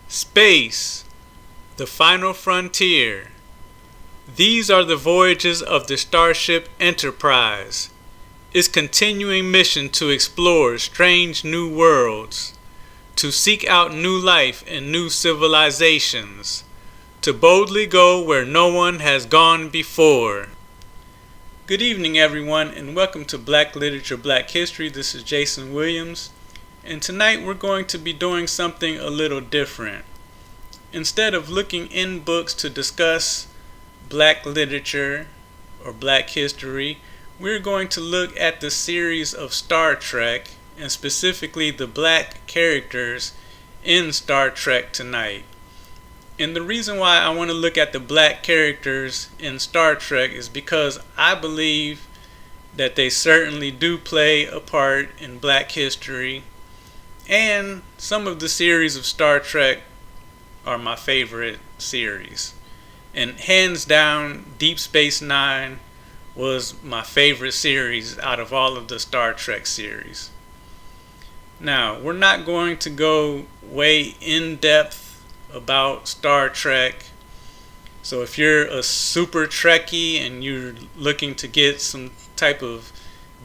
Space, the final frontier. These are the voyages of the Starship Enterprise, its continuing mission to explore strange new worlds, to seek out new life and new civilizations, to boldly go where no one has gone before. Good evening, everyone, and welcome to Black Literature, Black History. This is Jason Williams, and tonight we're going to be doing something a little different. Instead of looking in books to discuss black literature or black history, we're going to look at the series of Star Trek, and specifically the black characters in Star Trek tonight. And the reason why I want to look at the black characters in Star Trek is because I believe that they certainly do play a part in black history, and some of the series of Star Trek are my favorite series. And hands down, Deep Space Nine was my favorite series out of all of the Star Trek series. Now, we're not going to go way in depth about Star Trek. So if you're a super Trekkie and you're looking to get some type of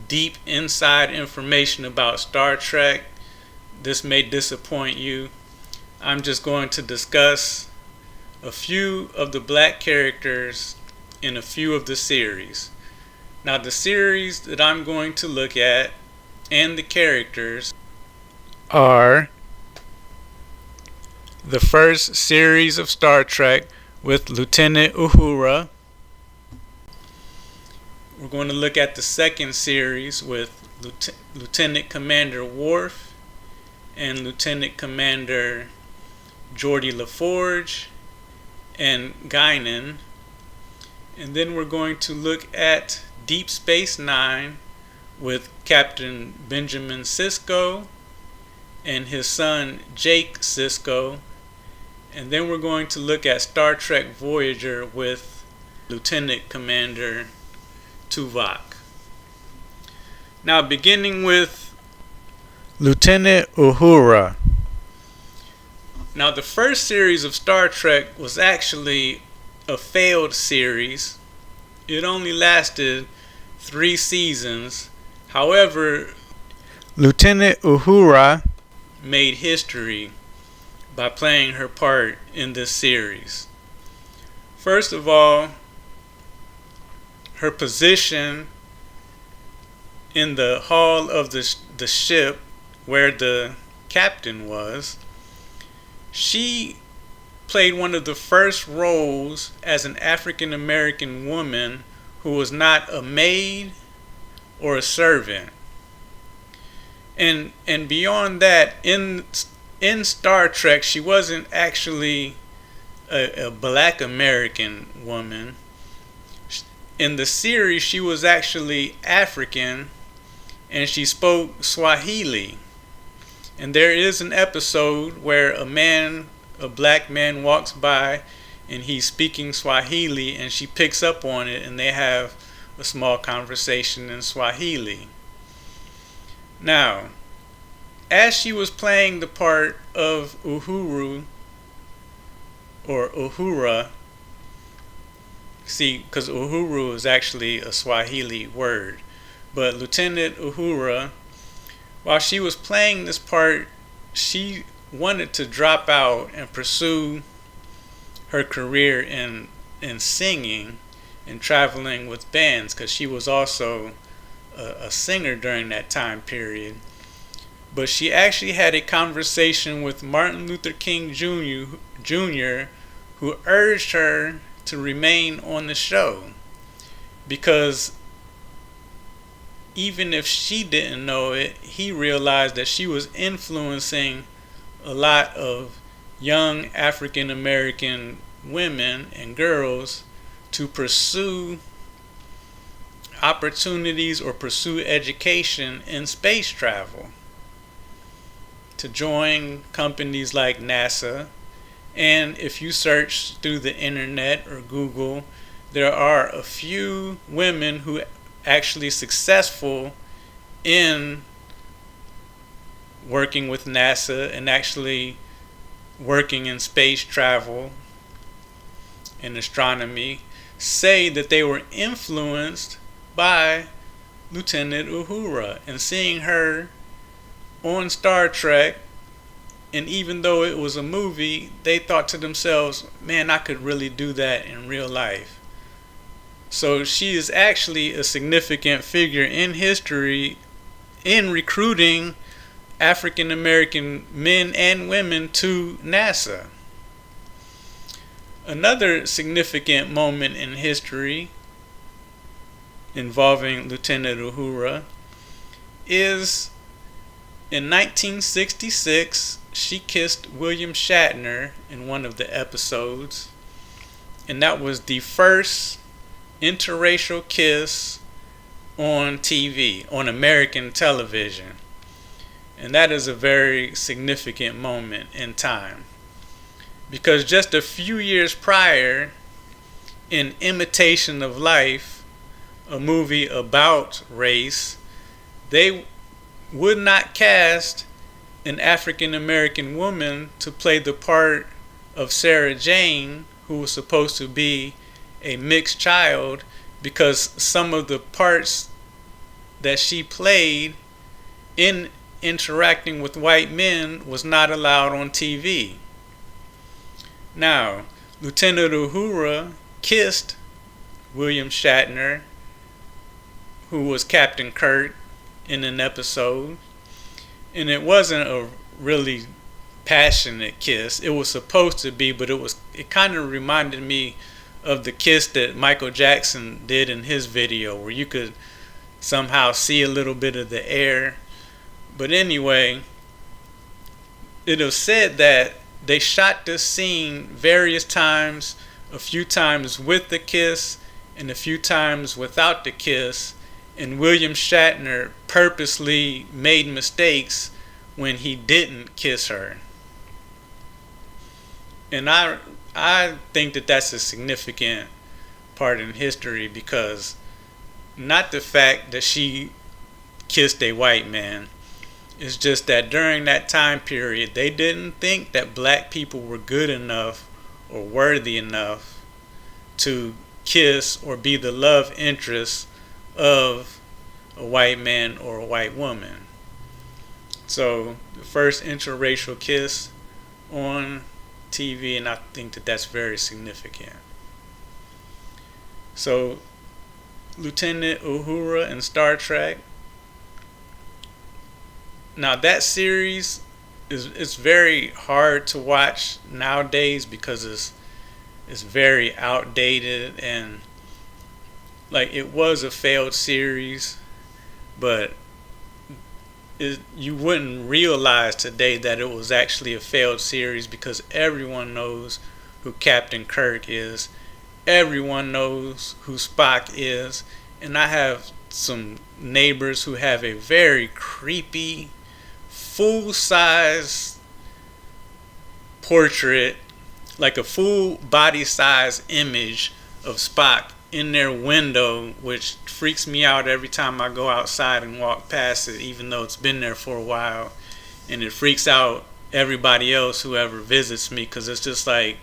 deep inside information about Star Trek, this may disappoint you. I'm just going to discuss a few of the black characters in a few of the series. Now, the series that I'm going to look at and the characters are the first series of Star Trek with Lieutenant Uhura. We're going to look at the second series with Lieutenant Commander Worf and Lieutenant Commander Geordi LaForge and Guinan. And then we're going to look at Deep Space Nine with Captain Benjamin Sisko and his son Jake Sisko. And then we're going to look at Star Trek Voyager with Lieutenant Commander Tuvok. Now, beginning with Lieutenant Uhura. Now, the first series of Star Trek was actually a failed series. It only lasted 3 seasons. However, Lieutenant Uhura made history by playing her part in this series. First of all, her position in the hull of the ship where the captain was, she played one of the first roles as an African American woman who was not a maid or a servant. And beyond that, in Star Trek, she wasn't actually a black American woman. In the series, she was actually African, and she spoke Swahili. And there is an episode where a black man walks by and he's speaking Swahili, and she picks up on it and they have a small conversation in Swahili. Now, as she was playing the part of Uhura, see, because Uhuru is actually a Swahili word, but Lieutenant Uhura, while she was playing this part, she wanted to drop out and pursue her career in singing and traveling with bands, because she was also a singer during that time period. But she actually had a conversation with Martin Luther King Jr., who urged her to remain on the show, because even if she didn't know it, he realized that she was influencing a lot of young African American women and girls to pursue opportunities or pursue education in space travel, to join companies like NASA. And if you search through the internet or Google, there are a few women who actually successful in working with NASA and actually working in space travel and astronomy say that they were influenced by Lieutenant Uhura, and seeing her on Star Trek, and even though it was a movie, they thought to themselves, man, I could really do that in real life. So she is actually a significant figure in history in recruiting African American men and women to NASA. Another significant moment in history involving Lieutenant Uhura is in 1966, she kissed William Shatner in one of the episodes, and that was the first interracial kiss on TV, on American television. And that is a very significant moment in time, because just a few years prior, in Imitation of Life, a movie about race, they would not cast an African American woman to play the part of Sarah Jane, who was supposed to be a mixed child, because some of the parts that she played in interacting with white men was not allowed on TV. Now, Lieutenant Uhura kissed William Shatner, who was Captain Kirk, in an episode, and it wasn't a really passionate kiss. It was supposed to be, but it kind of reminded me of the kiss that Michael Jackson did in his video, where you could somehow see a little bit of the air. But anyway, it was said that they shot this scene various times, a few times with the kiss and a few times without the kiss, and William Shatner purposely made mistakes when he didn't kiss her. And I think that that's a significant part in history, because not the fact that she kissed a white man, it's just that during that time period they didn't think that black people were good enough or worthy enough to kiss or be the love interest of a white man or a white woman. So the first interracial kiss on TV, and I think that that's very significant. So Lieutenant Uhura in Star Trek. Now that series is very hard to watch nowadays because it's very outdated, and like, it was a failed series, but you wouldn't realize today that it was actually a failed series, because everyone knows who Captain Kirk is, everyone knows who Spock is, and I have some neighbors who have a very creepy full-size portrait, like a full body size image of Spock in their window, which freaks me out every time I go outside and walk past it, even though it's been there for a while. And it freaks out everybody else who ever visits me, because it's just like,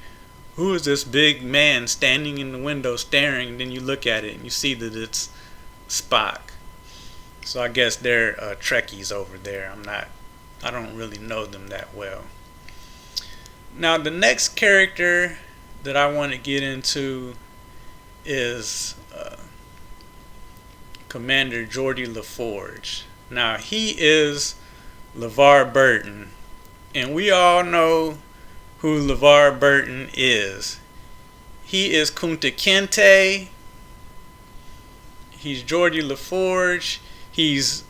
who is this big man standing in the window staring? And then you look at it and you see that it's Spock. So I guess they're Trekkies over there. I don't really know them that well. Now the next character that I want to get into is Commander Geordi LaForge. Now he is LeVar Burton, and we all know who LeVar Burton is. He is Kunta Kinte. He's Geordi LaForge. He's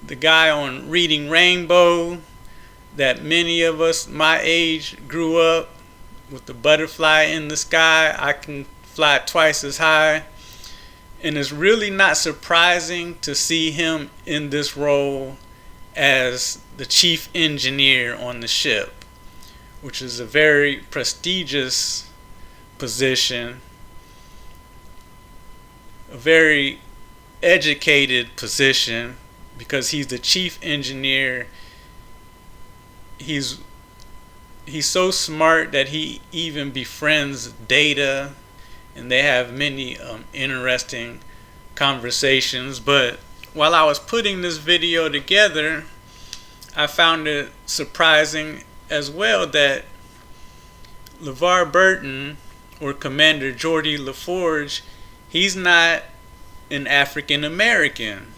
the guy on Reading Rainbow that many of us my age grew up with, the butterfly in the sky. I can fly twice as high. And it's really not surprising to see him in this role as the chief engineer on the ship, which is a very prestigious position, a very educated position, because he's the chief engineer. He's he's so smart that he even befriends Data, and they have many interesting conversations. But while I was putting this video together, I found it surprising as well that LeVar Burton, or Commander Geordi LaForge, he's not an African American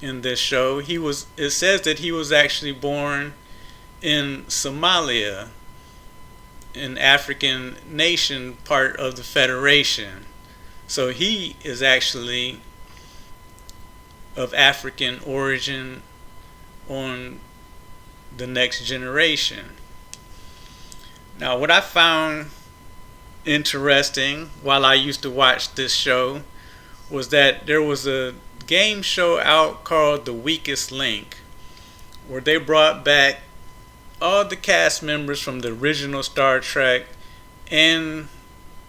in this show. It says that he was actually born in Somalia, an African nation part of the Federation. So he is actually of African origin on the Next Generation. Now, what I found interesting while I used to watch this show was that there was a game show out called The Weakest Link, where they brought back all the cast members from the original Star Trek, and,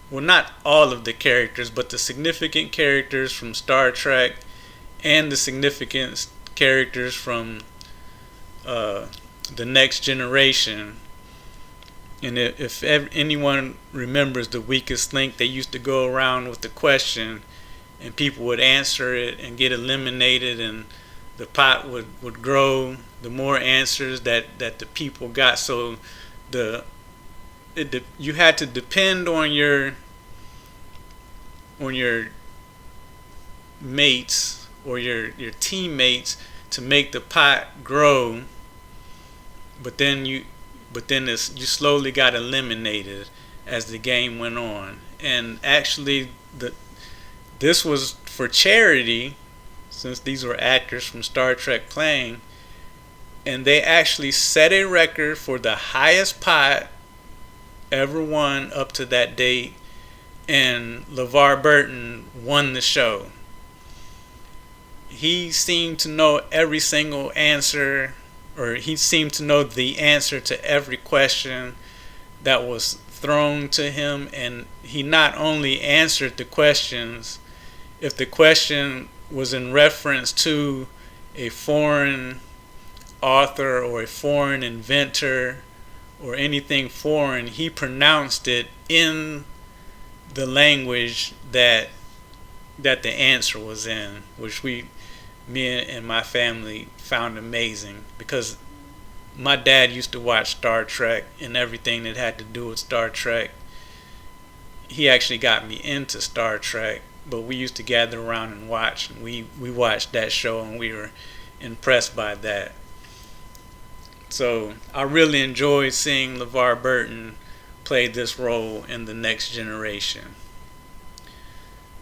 well, not all of the characters, but the significant characters from Star Trek and the significant characters from the Next Generation. And if anyone remembers The Weakest Link, they used to go around with the question, and people would answer it and get eliminated, and the pot would grow the more answers that the people got. So you had to depend on your mates or your teammates to make the pot grow, but then you slowly got eliminated as the game went on. And actually this was for charity, since these were actors from Star Trek playing, and they actually set a record for the highest pot ever won up to that date, and LeVar Burton won the show. He seemed to know every single answer, or he seemed to know the answer to every question that was thrown to him, and he not only answered the questions, if the question was in reference to a foreign author or a foreign inventor or anything foreign, he pronounced it in the language that the answer was in, which me and my family found amazing, because my dad used to watch Star Trek, and everything that had to do with Star Trek, he actually got me into Star Trek. But we used to gather around and watch, and we watched that show, and we were impressed by that. So I really enjoyed seeing LeVar Burton play this role in the Next Generation.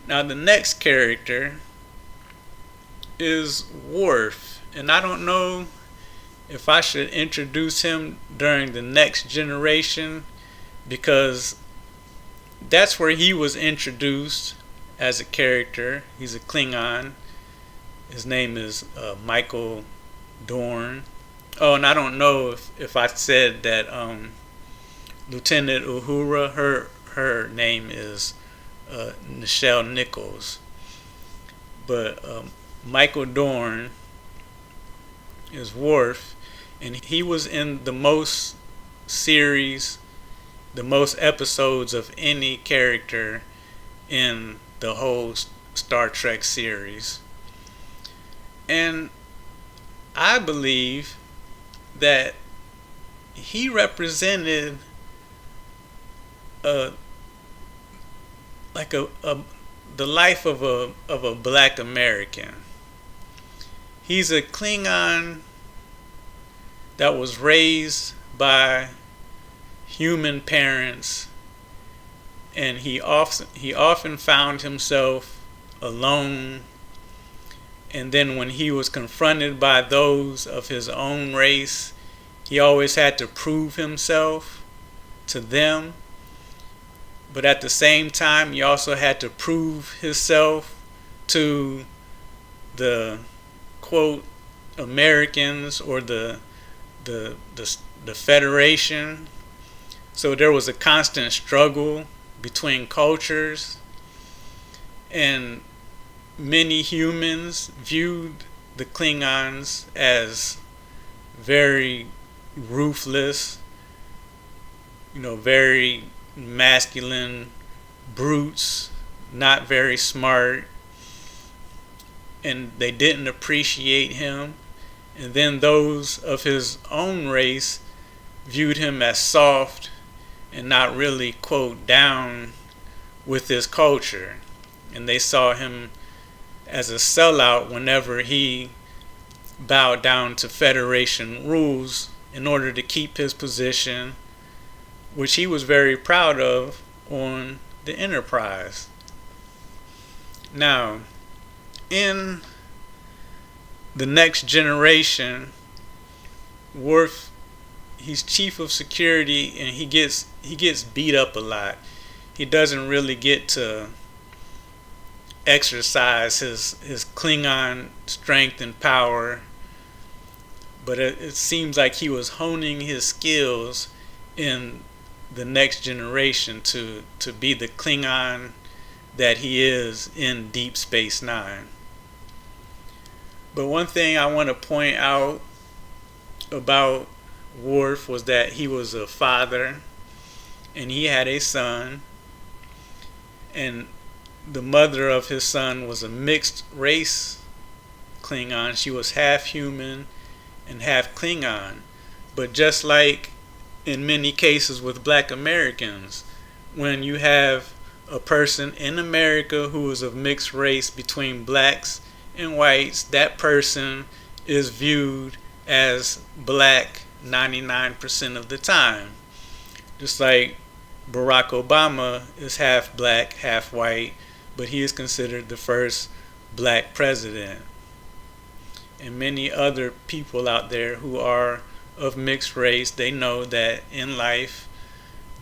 Now, the next character is Worf, and I don't know if I should introduce him during the Next Generation, because that's where he was introduced as a character. He's a Klingon. His name is Michael Dorn. Oh, and I don't know if I said that Lieutenant Uhura, her name is Nichelle Nichols. But Michael Dorn is Worf, and he was in the most episodes of any character in the whole Star Trek series. And I believe that he represented the life of a black American. He's a Klingon that was raised by human parents, and he often found himself alone. And then when he was confronted by those of his own race, he always had to prove himself to them. But at the same time, he also had to prove himself to the quote Americans or the Federation. So there was a constant struggle between cultures, and many humans viewed the Klingons as very ruthless, very masculine brutes, not very smart, and they didn't appreciate him. And then those of his own race viewed him as soft and not really, quote, down with his culture. And they saw him as a sellout whenever he bowed down to Federation rules in order to keep his position, which he was very proud of on the Enterprise. Now, in the Next Generation, Worf, he's chief of security, and he gets beat up a lot. He doesn't really get to exercise his Klingon strength and power, but it seems like he was honing his skills in the Next Generation to be the Klingon that he is in Deep Space Nine. But one thing I want to point out about Worf was that he was a father, and he had a son, and the mother of his son was a mixed race Klingon. She was half human and half Klingon. But just like in many cases with Black Americans, when you have a person in America who is of mixed race between blacks and whites, that person is viewed as black 99% of the time. Just like Barack Obama is half black, half white, but he is considered the first black president. And many other people out there who are of mixed race, they know that in life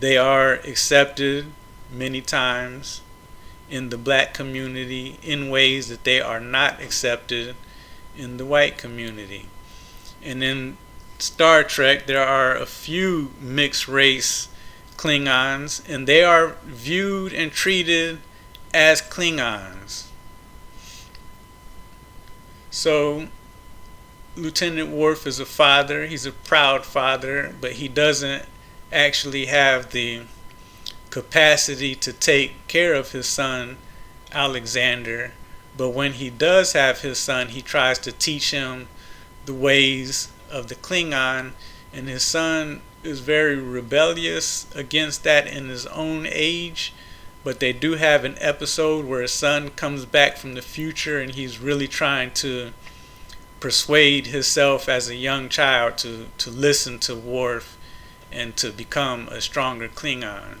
they are accepted many times in the black community in ways that they are not accepted in the white community. And in Star Trek, there are a few mixed race Klingons, and they are viewed and treated as Klingons. So Lieutenant Worf is a father. He's a proud father, but he doesn't actually have the capacity to take care of his son Alexander. But when he does have his son, he tries to teach him the ways of the Klingon, and his son is very rebellious against that in his own age. But they do have an episode where his son comes back from the future, and he's really trying to persuade himself as a young child to listen to Worf and to become a stronger Klingon.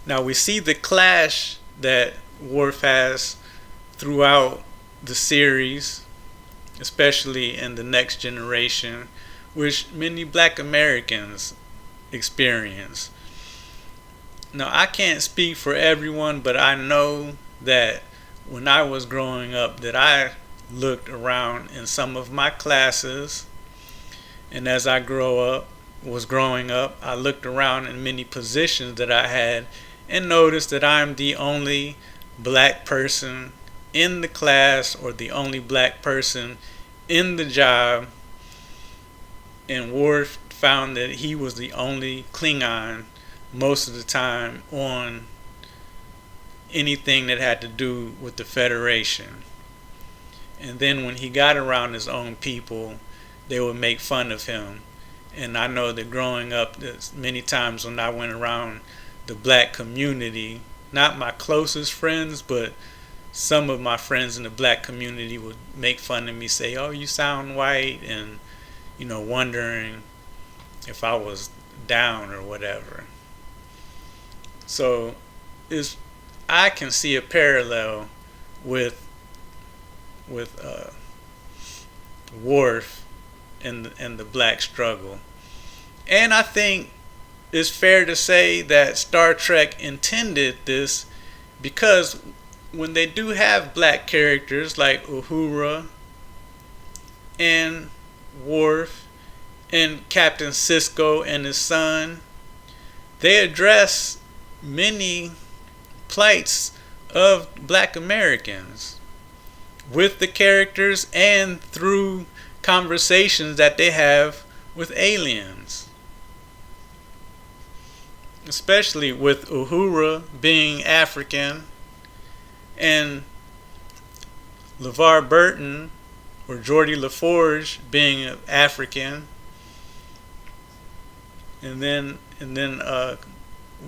Now we see the clash that Worf has throughout the series, especially in the Next Generation, which many Black Americans experience. Now I can't speak for everyone, but I know that when I was growing up, that I looked around in some of my classes, and as I was growing up, I looked around in many positions that I had and noticed that I'm the only black person in the class or the only black person in the job, and Worf found that he was the only Klingon most of the time on anything that had to do with the Federation. And then when he got around his own people, they would make fun of him. And I know that growing up, many times when I went around the black community, not my closest friends, but some of my friends in the black community would make fun of me, say, "Oh, you sound white," and wondering if I was down or whatever. So I can see a parallel with Worf and the black struggle. And I think it's fair to say that Star Trek intended this, because when they do have black characters like Uhura and Worf and Captain Sisko and his son, they address many plights of Black Americans with the characters and through conversations that they have with aliens. especially with Uhura being African and LeVar Burton or Geordie LaForge being African, and then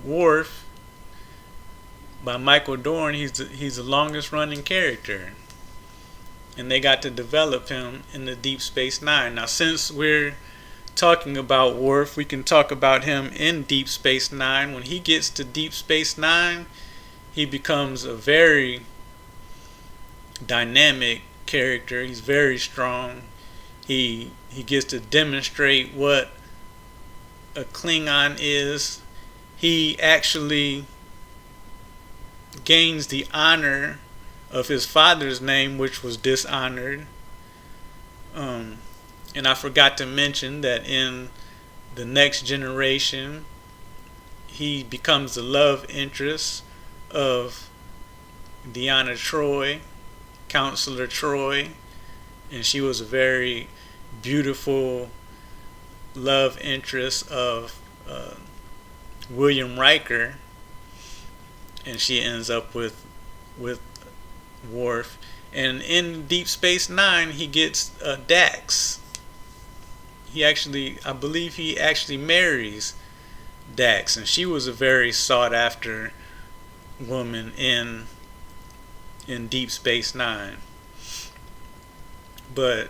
Worf by Michael Dorn. He's the longest running character, and they got to develop him in the Deep Space Nine. Now, since we're talking about Worf, we can talk about him in Deep Space Nine. When he gets to Deep Space Nine, he becomes a very dynamic character. He's very strong. He gets to demonstrate what a Klingon is. He actually gains the honor of his father's name, which was dishonored. And I forgot to mention that in the Next Generation, he becomes the love interest of Deanna Troi, Counselor Troi, and she was a very beautiful love interest of William Riker, and she ends up with Worf. And in Deep Space Nine, he gets Dax. I believe he actually marries Dax, and she was a very sought after woman in Deep Space Nine. But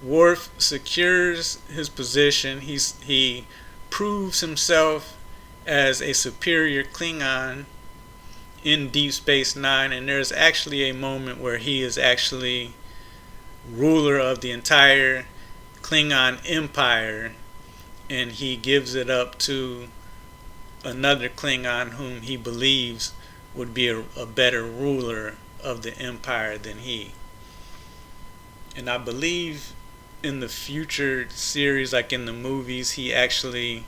Worf secures his position. He proves himself as a superior Klingon in Deep Space Nine, and there's actually a moment where he is actually ruler of the entire Klingon Empire, and he gives it up to another Klingon whom he believes would be a better ruler of the Empire than he. And I believe in the future series, like in the movies, he actually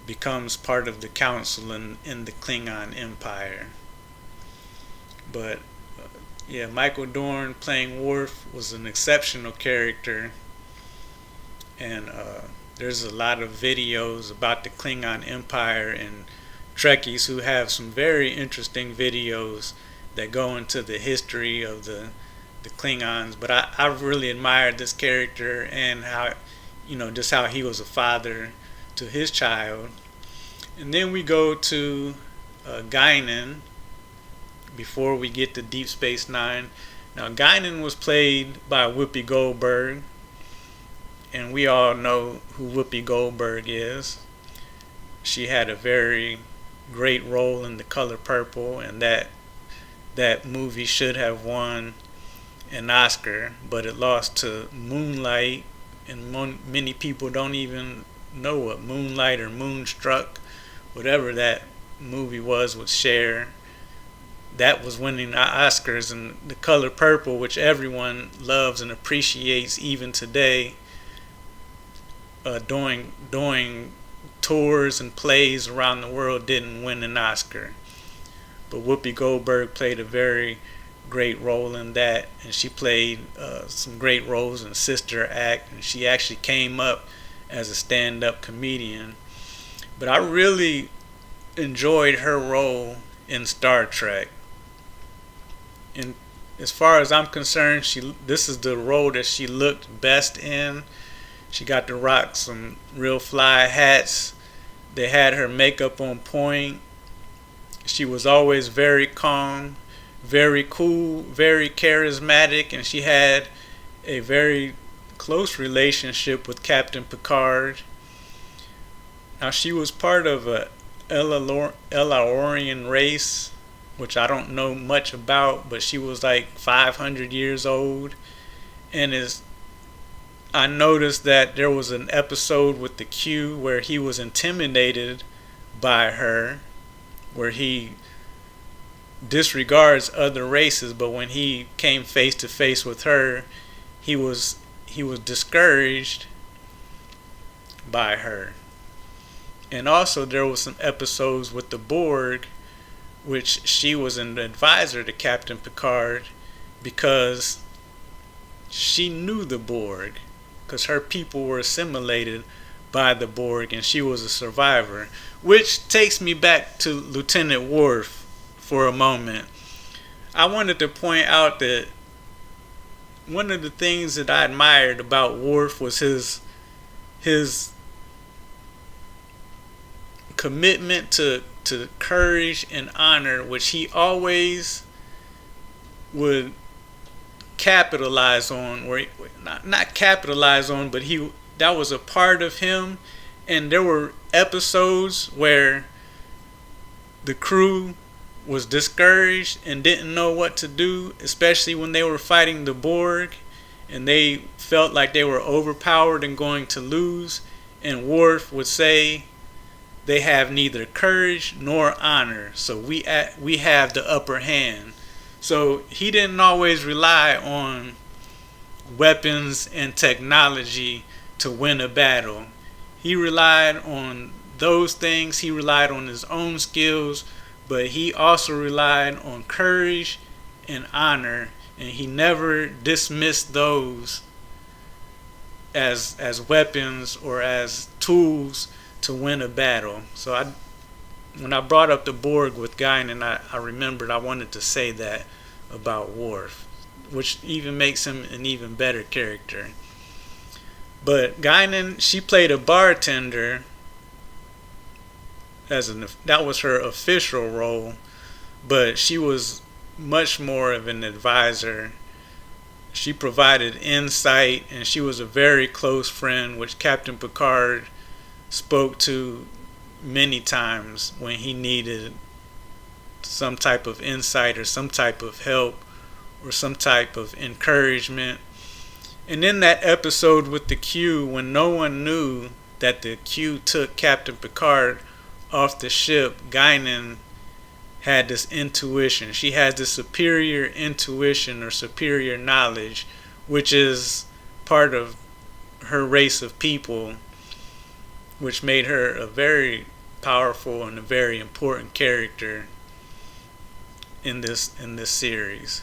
becomes part of the council in the Klingon Empire. But yeah, Michael Dorn playing Worf was an exceptional character, and there's a lot of videos about the Klingon Empire and Trekkies who have some very interesting videos that go into the history of the Klingons. But I really admired this character and how, just how he was a father to his child. And then we go to Guinan before we get to Deep Space Nine. Now, Guinan was played by Whoopi Goldberg, and we all know who Whoopi Goldberg is. She had a very great role in The Color Purple, and that movie should have won an Oscar, but it lost to Moonlight, and many people don't even know what Moonlight or Moonstruck, whatever that movie was with Cher, that was winning Oscars. And The Color Purple, which everyone loves and appreciates even today, doing tours and plays around the world, didn't win an Oscar. But Whoopi Goldberg played a very great role in that, and she played some great roles in Sister Act, and she actually came up as a stand-up comedian. But I really enjoyed her role in Star Trek. And as far as I'm concerned, this is the role that she looked best in. She got to rock some real fly hats. They had her makeup on point. She was always very calm, very cool, very charismatic, and she had a very close relationship with Captain Picard. Now, she was part of a Elaorian race, which I don't know much about, but she was like 500 years old. And I noticed that there was an episode with the Q where he was intimidated by her, where he disregards other races, but when he came face to face with her, he was discouraged by her. And also there was some episodes with the Borg, which she was an advisor to Captain Picard because she knew the Borg, because her people were assimilated by the Borg, and she was a survivor. Which takes me back to Lieutenant Worf for a moment. I wanted to point out that one of the things that I admired about Worf was his commitment to courage and honor, which he always would capitalize on, or not capitalize on, but that was a part of him. And there were episodes where the crew was discouraged and didn't know what to do, especially when they were fighting the Borg and they felt like they were overpowered and going to lose. And Worf would say, they have neither courage nor honor, so we have the upper hand. So he didn't always rely on weapons and technology to win a battle. He relied on those things. He relied on his own skills, but he also relied on courage and honor, and he never dismissed those as weapons or as tools to win a battle. So when I brought up the Borg with Guinan, I remembered I wanted to say that about Worf, which even makes him an even better character. But Guinan, she played a bartender that was her official role, but she was much more of an advisor. She provided insight, and she was a very close friend, which Captain Picard spoke to many times when he needed some type of insight or some type of help or some type of encouragement. And in that episode with the Q, when no one knew that the Q took Captain Picard off the ship, Guinan had this intuition. She has this superior intuition or superior knowledge, which is part of her race of people, which made her a very powerful and a very important character in this series.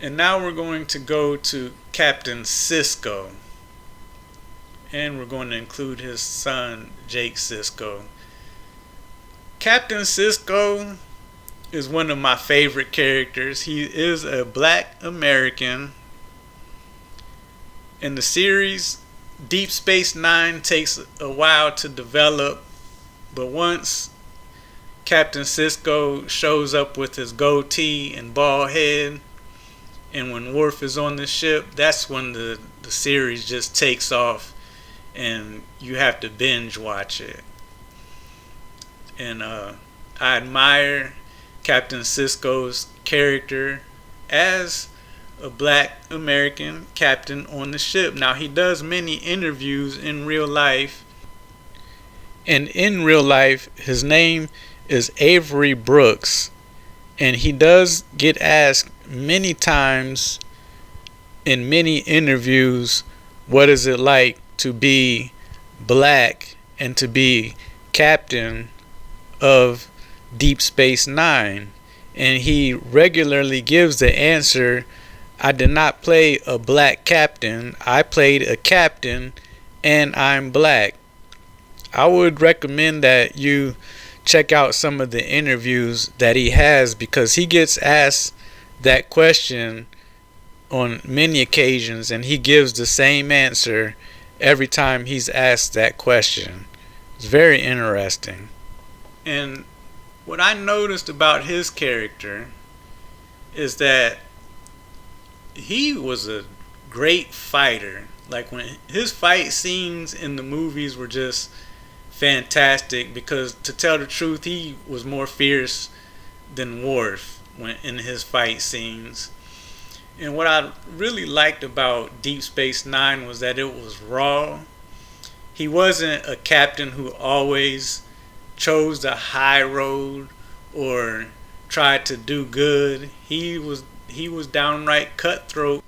And now we're going to go to Captain Sisko, and we're going to include his son Jake Sisko. Captain Sisko is one of my favorite characters. He is a black American. In the series, Deep Space Nine takes a while to develop, but once Captain Sisko shows up with his goatee and bald head, and when Worf is on the ship, that's when the series just takes off, and you have to binge watch it. And I admire Captain Sisko's character as a black American captain on the ship. Now, he does many interviews in real life, and in real life his name is Avery Brooks, and he does get asked many times in many interviews, what is it like to be black and to be captain of Deep Space Nine? And he regularly gives the answer, I did not play a black captain, I played a captain and I'm black. I would recommend that you check out some of the interviews that he has, because he gets asked that question on many occasions and he gives the same answer every time he's asked that question. It's very interesting. And what I noticed about his character is that he was a great fighter. Like, when his fight scenes in the movies were just fantastic, because to tell the truth, he was more fierce than Worf when in his fight scenes. And what I really liked about Deep Space Nine was that it was raw. He wasn't a captain who always chose the high road or tried to do good. He was downright cutthroat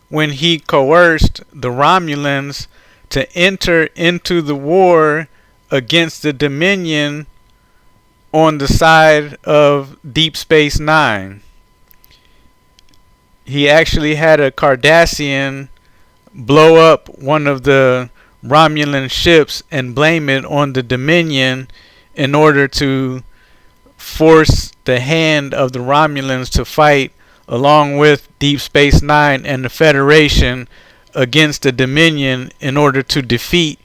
when he coerced the Romulans to enter into the war against the Dominion on the side of Deep Space Nine. He actually had a Cardassian blow up one of the Romulan ships and blame it on the Dominion in order to force the hand of the Romulans to fight along with Deep Space Nine and the Federation against the Dominion in order to defeat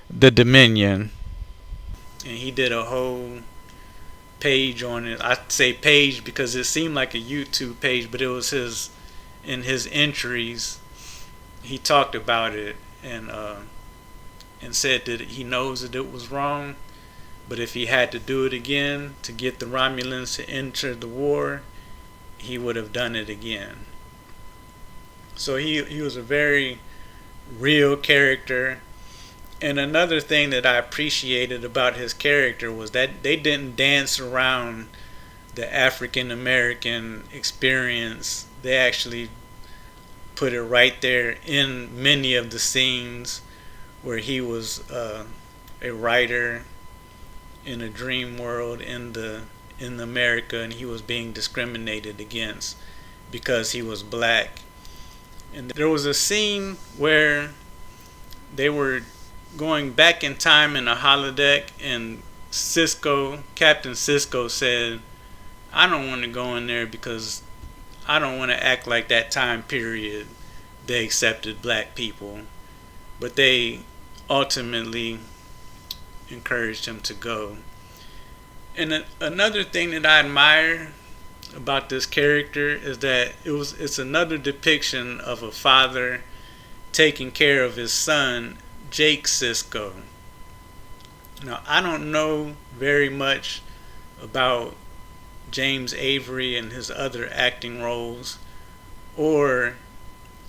the Dominion. And he did a whole page on it. I say page because it seemed like a YouTube page, but it was in his entries. He talked about it and said that he knows that it was wrong, but if he had to do it again to get the Romulans to enter the war, he would have done it again. So he was a very real character. And another thing that I appreciated about his character was that they didn't dance around the African American experience. They actually put it right there in many of the scenes where he was a writer in a dream world in America, and he was being discriminated against because he was black. And there was a scene where they were going back in time in a holodeck, and Captain Sisko said, I don't want to go in there because I don't want to act like that time period they accepted black people. But they ultimately encouraged him to go. And another thing that I admire about this character is that it's another depiction of a father taking care of his son, Jake Sisko. Now, I don't know very much about James Avery and his other acting roles, or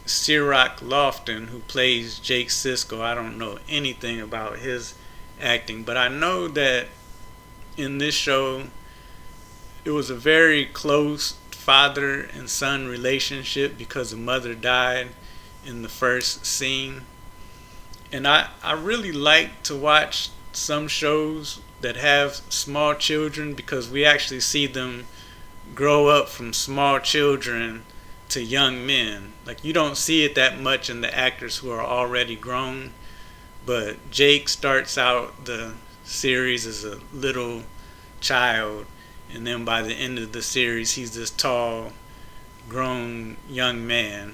Cirroc Lofton, who plays Jake Sisko. I don't know anything about his acting, but I know that in this show it was a very close father and son relationship because the mother died in the first scene. And I really like to watch some shows that have small children because we actually see them grow up from small children to young men. Like, you don't see it that much in the actors who are already grown, but Jake starts out the series as a little child, and then by the end of the series he's this tall, grown young man.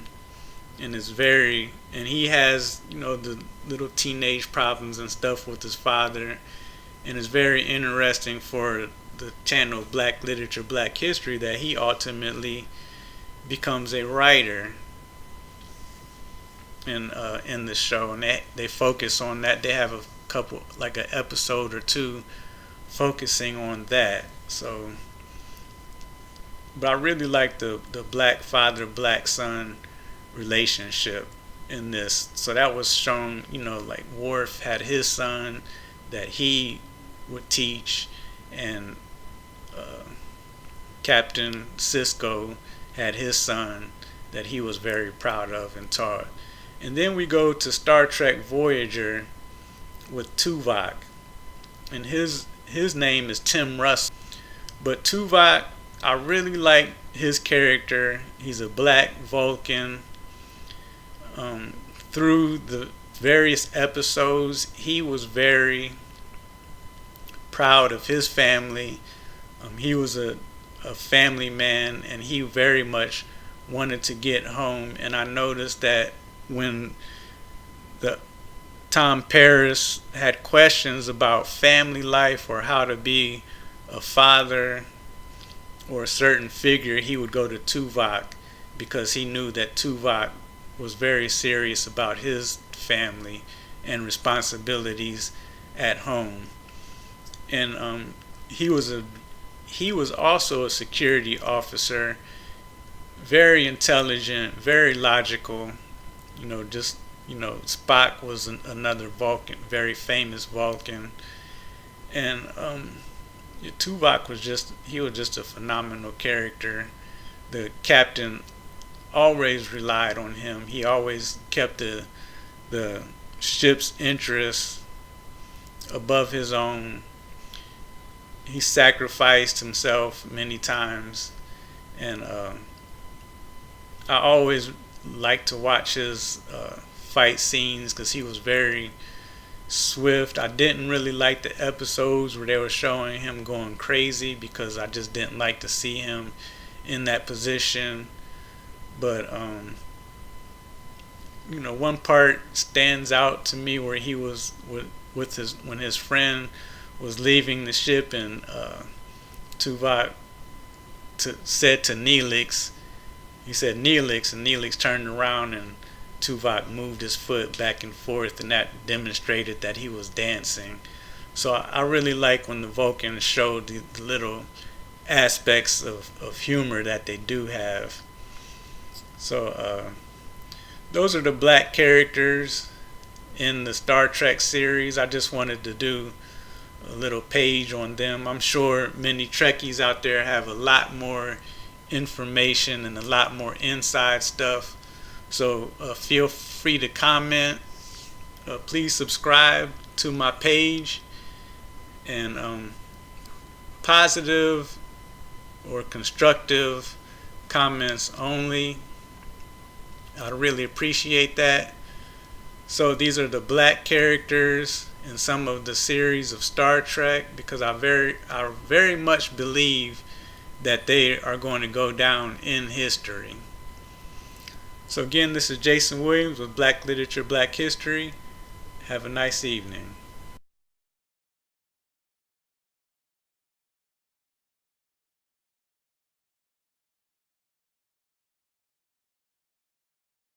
And he has, the little teenage problems and stuff with his father, and it's very interesting for the channel Black Literature, Black History that he ultimately becomes a writer in the show, and they focus on that. They have a couple, like an episode or two focusing on that. So, but I really like the black father, black son relationship in this. So that was shown, like Worf had his son that he would teach, and Captain Sisko had his son that he was very proud of and taught. And then we go to Star Trek Voyager with Tuvok, and his name is Tim Russell. But Tuvok, I really like his character. He's a black Vulcan. Through the various episodes, he was very proud of his family. He was a family man, and he very much wanted to get home. And I noticed that when Tom Paris had questions about family life or how to be a father or a certain figure, he would go to Tuvok because he knew that Tuvok was very serious about his family and responsibilities at home. And he was also a security officer, very intelligent, very logical. Spock was another Vulcan, very famous Vulcan, and Tuvok was just a phenomenal character. The captain always relied on him. He always kept the ship's interests above his own. He sacrificed himself many times, and I always liked to watch his fight scenes because he was very swift. I didn't really like the episodes where they were showing him going crazy because I just didn't like to see him in that position. But one part stands out to me where he was with his when his friend was leaving the ship, and Tuvok said to Neelix, he said Neelix, and Neelix turned around and Tuvok moved his foot back and forth, and that demonstrated that he was dancing. So I really like when the Vulcans showed the little aspects of humor that they do have. So those are the black characters in the Star Trek series. I just wanted to do a little page on them. I'm sure many Trekkies out there have a lot more information and a lot more inside stuff. So feel free to comment. Please subscribe to my page, and positive or constructive comments only. I really appreciate that. So these are the black characters in some of the series of Star Trek, because I very much believe that they are going to go down in history. So again, this is Jason Williams with Black Literature, Black History. Have a nice evening.